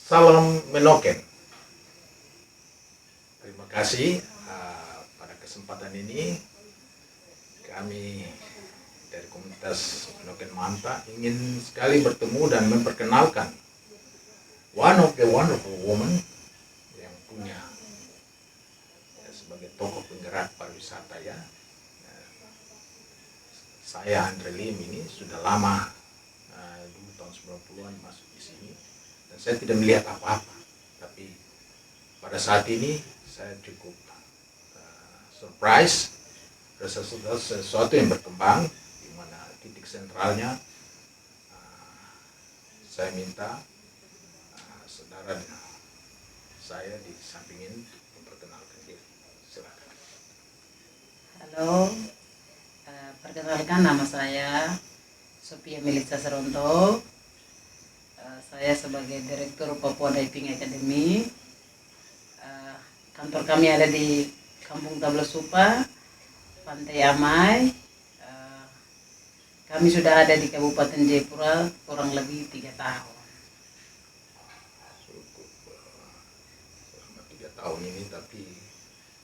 Salam Menoken. Terima kasih pada kesempatan ini kami dari komunitas Menoken Manta ingin sekali bertemu dan memperkenalkan one of the wonderful woman yang punya sebagai tokoh penggerak pariwisata ya. Saya Andre Lim ini sudah lama dulu tahun 90-an masuk di sini dan saya tidak melihat apa-apa, tapi pada saat ini saya cukup surprise sesuatu yang berkembang di mana titik sentralnya saya minta saudara saya di samping ini memperkenalkan diri. Silakan. Halo, perkenalkan nama saya Sophia Melissa Seronto. Saya sebagai Direktur Papua Diving Academy. Kantor kami ada di Kampung Tablosupa, Pantai Amai. Kami sudah ada di Kabupaten Jayapura kurang lebih 3 tahun. Cukup selama 3 tahun ini, tapi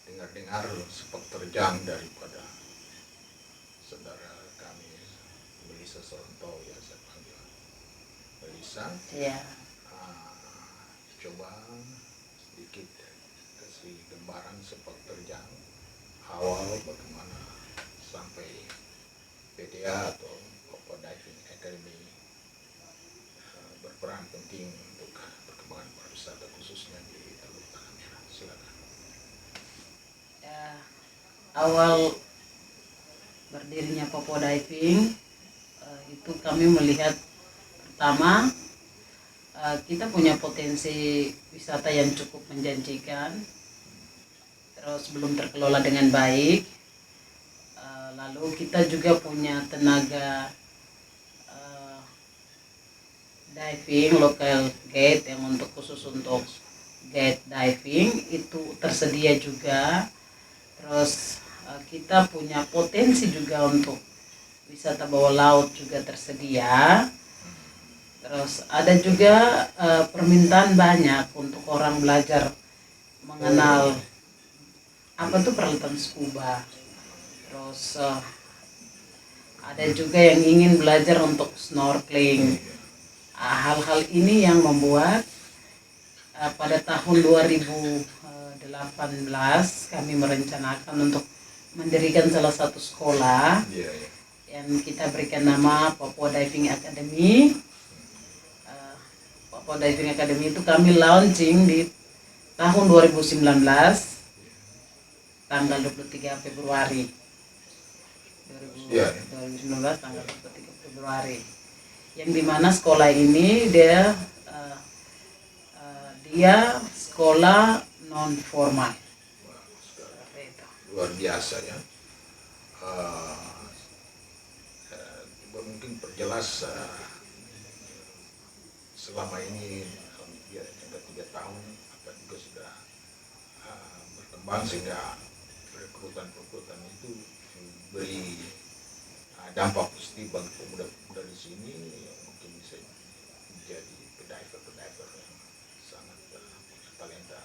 dengar-dengar sepak terjang daripada saudara kami Melissa Seronto, ya saya panggil Melissa. Ya. Coba sedikit kasih gambaran sepak terjang awal bagaimana sampai PDA atau Papua Diving Academy berperan penting untuk perkembangan pariwisata khususnya di Teluk Tanah Merah. Silakan. Ya, awal berdirinya Papua Diving itu kami melihat pertama kita punya potensi wisata yang cukup menjanjikan, terus belum terkelola dengan baik. Lalu kita juga punya tenaga diving local guide yang khusus untuk guide diving itu tersedia juga. Terus kita punya potensi juga untuk wisata bawah laut juga tersedia. Terus ada juga permintaan banyak untuk orang belajar mengenal apa tuh peralatan scuba. Terus ada juga yang ingin belajar untuk snorkeling. Hal-hal ini yang membuat pada tahun 2018 kami merencanakan untuk mendirikan salah satu sekolah yang kita berikan nama Papua Diving Academy. Papua Diving Academy itu kami launching di tahun 2019 tanggal 23 Februari 2019 tanggal 23 Februari, yang dimana sekolah ini dia sekolah non formal. Luar biasa ya. Mungkin perjelas selama ini ya sudah 3 tahun apa juga sudah berkembang sehingga rekrutan itu beri dampak positif bagi pemuda-pemuda di sini yang mungkin bisa menjadi pediver yang sangat punya talenta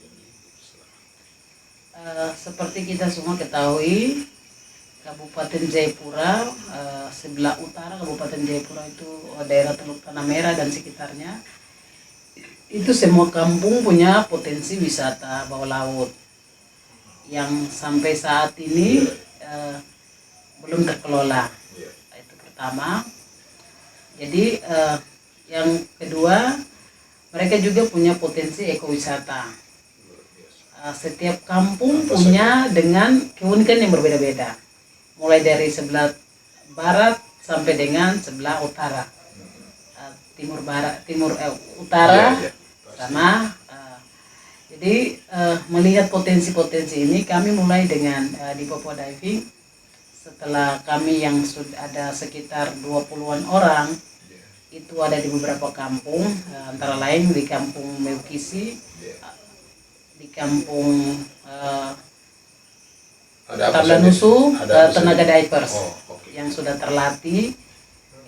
tinggi. Seperti kita semua ketahui, Kabupaten Jayapura, sebelah utara Kabupaten Jayapura itu daerah Teluk Tanah Merah dan sekitarnya, itu semua kampung punya potensi wisata bawah laut yang sampai saat ini belum terkelola. Itu pertama. Jadi yang kedua, mereka juga punya potensi ekowisata. Setiap kampung punya dengan keunikan yang berbeda-beda, mulai dari sebelah barat sampai dengan sebelah utara, utara sama. Jadi melihat potensi-potensi ini, kami mulai dengan di Papua Diving. Setelah kami yang sudah ada sekitar 20-an orang, itu ada di beberapa kampung, antara lain di Kampung Meukisi, di Kampung Tablanusu, tenaga divers yang sudah terlatih.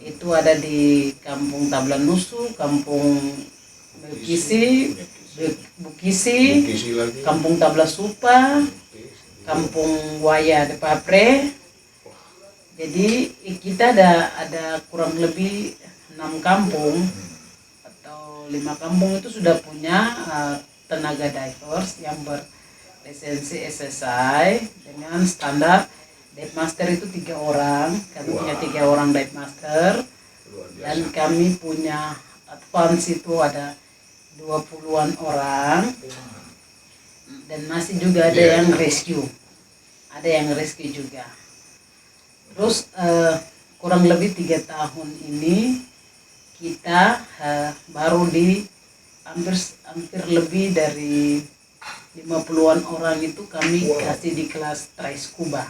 Itu ada di Kampung Tablanusu, Kampung Bukisi, Bukisi, Bukisi lagi. Kampung Tablas Supa, Oke. Kampung Waya de Papre. Jadi kita ada kurang lebih 6 kampung atau 5 kampung itu sudah punya tenaga divers yang berlisensi SSI dengan standar dive master itu 3 orang. Kami punya 3 orang dive master Luar dan biasa. kami punya advance itu ada 20-an orang dan masih juga ada Iya, yang iya. rescue. Ada yang rescue juga. Terus kurang lebih 3 tahun ini kita baru di hampir lebih dari 50-an orang itu kami Wow. kasih di kelas try scuba.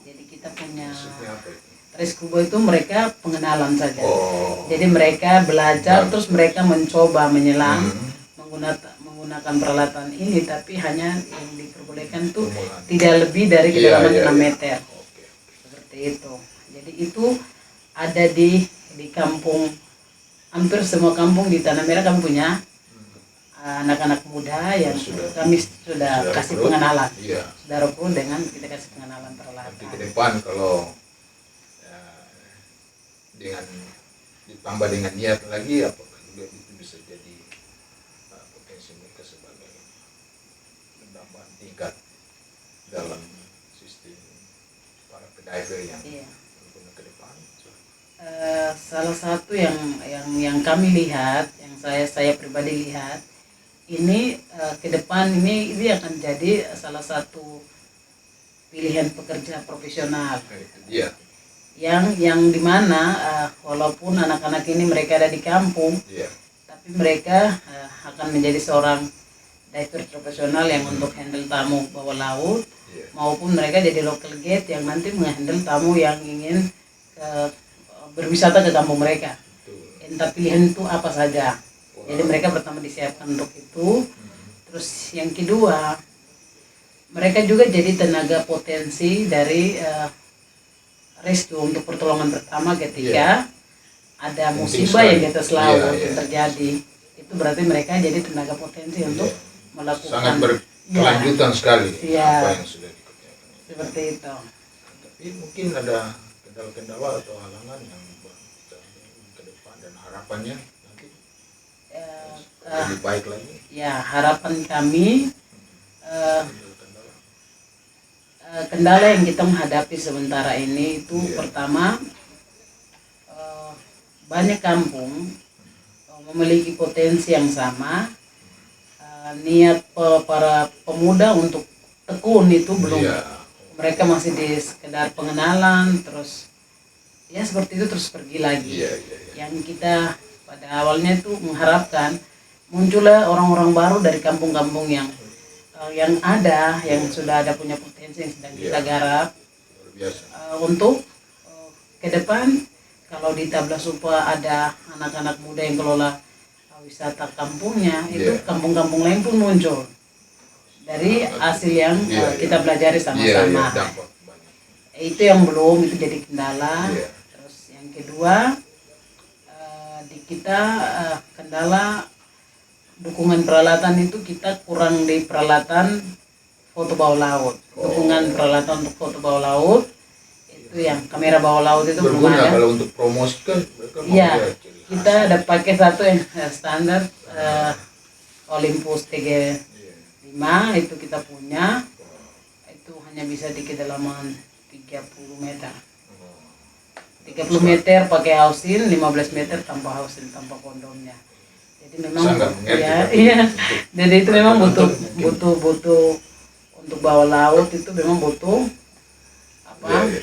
Jadi kita punya Maksudnya apa itu? try scuba itu mereka pengenalan saja. Oh. Jadi mereka belajar terus mereka mencoba menyelam menggunakan peralatan ini, tapi hanya yang diperbolehkan tuh Permulaan. tidak lebih dari Iya, kedalaman iya, 6 iya. meter. Oke. Seperti itu. Jadi itu ada di kampung, hampir semua kampung di Tanah Merah kami punya anak-anak muda yang kami sudah kasih rekrut. pengenalan. Iya. Sudah rekrut dengan kita kasih pengenalan Nanti ke peralatan. depan kalau dengan ditambah dengan niat lagi, apakah juga itu bisa jadi potensi mereka sebagai penambahan tingkat dalam sistem para pediver yang Iya. tentunya ke depan. Salah satu yang kami lihat, yang saya pribadi lihat, ini ke depan ini akan jadi salah satu pilihan pekerja profesional Nah, itu dia. yang dimana walaupun anak-anak ini mereka ada di kampung, Iya. tapi mereka akan menjadi seorang diver profesional yang untuk handle tamu bawah laut, Iya. maupun mereka jadi local guide yang nanti menghandle tamu yang ingin berwisata ke kampung mereka. Betul. Entah pilihan itu apa saja. Jadi mereka pertama disiapkan untuk itu. Terus yang kedua, mereka juga jadi tenaga potensi dari rescue untuk pertolongan pertama ketika ada musibah sekali. yang di atas laut Iya, iya. yang terjadi. Itu berarti mereka jadi tenaga potensi untuk melakukan Sangat berkelanjutan sekali Iya. apa yang sudah dikerjakan. seperti itu. Tapi mungkin ada kendala-kendala atau halangan yang kita ke depan dan harapannya nanti lebih baik lagi. Ya, harapan kami Kendala-kendala. kendala yang kita menghadapi sementara ini itu Iya. pertama, banyak kampung memiliki potensi yang sama, niat para pemuda untuk tekun itu belum. Iya. Mereka masih di sekedar pengenalan, terus ya seperti itu terus pergi lagi. Iya, iya, iya. Yang kita pada awalnya itu mengharapkan muncullah orang-orang baru dari kampung-kampung yang ada, yang sudah ada punya potensi yang sedang kita garap. Luar biasa. Untuk ke depan kalau di Tablas Supa ada anak-anak muda yang kelola wisata kampungnya, itu Iya. kampung-kampung lain pun muncul dari hasil yang Iya, kita pelajari Iya, sama-sama. iya, dampak banyak. Itu yang belum, itu jadi kendala. Iya. Terus yang kedua, di kita kendala dukungan peralatan itu kita kurang di peralatan foto bawah laut. Dukungan peralatan untuk foto bawah laut itu yang kamera bawah laut itu belum Berguna ada. kalau untuk promosi kan mereka mau Iya, lihat ciri khas. kita ada pakai satu yang standar Olympus TG5 itu kita punya. Itu hanya bisa di kedalaman 30 meter. 30 meter pakai hausin, 15 meter tanpa hausin, tanpa kondomnya. Jadi memang Sangat mengerti, ya, tapi iya. untuk Jadi itu memang butuh mungkin. untuk bawah laut itu memang butuh apa? Iya, iya.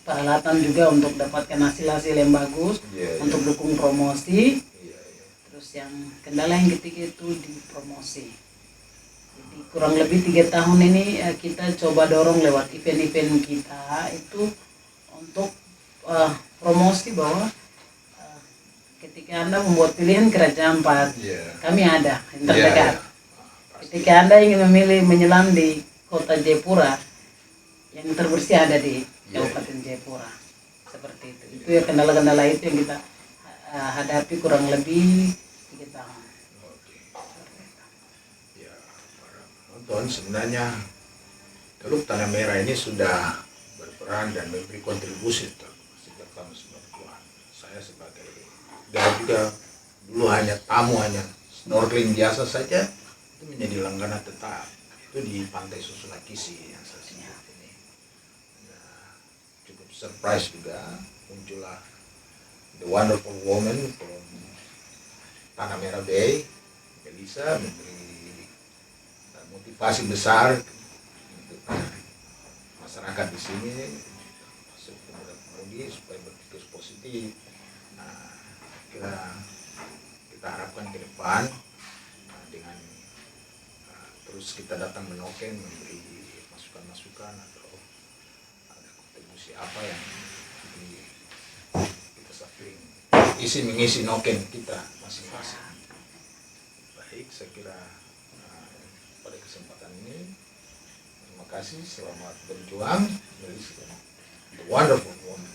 Peralatan juga untuk dapatkan hasil-hasil yang bagus, Iya, untuk dukung promosi. Iya, iya. Terus yang kendala yang ketiga itu di promosi. Jadi kurang lebih 3 tahun ini kita coba dorong lewat event-event kita itu untuk promosi bahwa ketika Anda membuat pilihan Kerajaan Ampat, Iya. kami ada yang Iya, terdekat. iya. Ketika Anda ingin memilih menyelam di kota Jayapura, yang terbersih ada di Kabupaten Jayapura. Seperti itu. Itu ya kendala-kendala itu yang kita hadapi kurang lebih sedikit tangan. Oke. Ya, para penonton, sebenarnya Teluk Tanah Merah ini sudah berperan dan memberi kontribusi sejak tahun 90-an. Saya sebagai guide juga dulu hanya tamu, hanya snorkeling biasa saja, itu menjadi langganan tetap. Itu di Pantai Susunakisi yang saya sebut ini. Nah, cukup surprise juga, muncullah the wonderful woman from Tanah Merah Bay, Melissa, memberi motivasi besar untuk masyarakat di sini, masuk pemuda-pemudi supaya berpikir positif. Nah, kita harapkan ke depan dengan terus kita datang menoken, memberi masukan-masukan atau ada kontribusi apa yang kita sampling mengisi noken kita masing-masing. Baik, saya kira pada kesempatan ini terima kasih, selamat berjuang, the wonderful woman.